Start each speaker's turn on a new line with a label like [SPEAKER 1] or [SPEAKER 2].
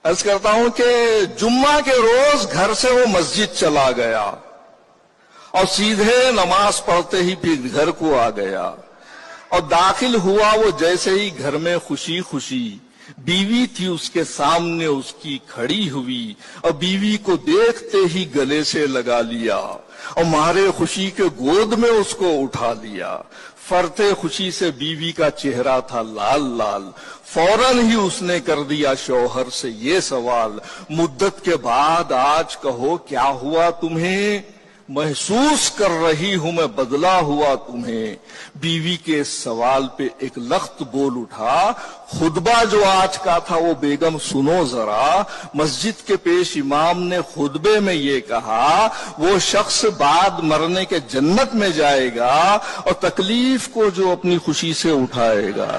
[SPEAKER 1] عرض کرتا ہوں کہ جمعہ کے روز گھر سے وہ مسجد چلا گیا اور سیدھے نماز پڑھتے ہی پھر گھر کو آ گیا اور داخل ہوا وہ جیسے ہی گھر میں خوشی خوشی بیوی تھی اس کے سامنے اس کی کھڑی ہوئی اور بیوی کو دیکھتے ہی گلے سے لگا لیا اور مارے خوشی کے گود میں اس کو اٹھا لیا۔ فرتے خوشی سے بیوی کا چہرہ تھا لال لال، فوراً ہی اس نے کر دیا شوہر سے یہ سوال، مدت کے بعد آج کہو کیا ہوا تمہیں؟ محسوس کر رہی ہوں میں بدلا ہوا تمہیں۔ بیوی کے اس سوال پہ ایک لخت بول اٹھا، خطبہ جو آج کا تھا وہ بیگم سنو ذرا، مسجد کے پیش امام نے خطبے میں یہ کہا، وہ شخص بعد مرنے کے جنت میں جائے گا اور تکلیف کو جو اپنی خوشی سے اٹھائے گا۔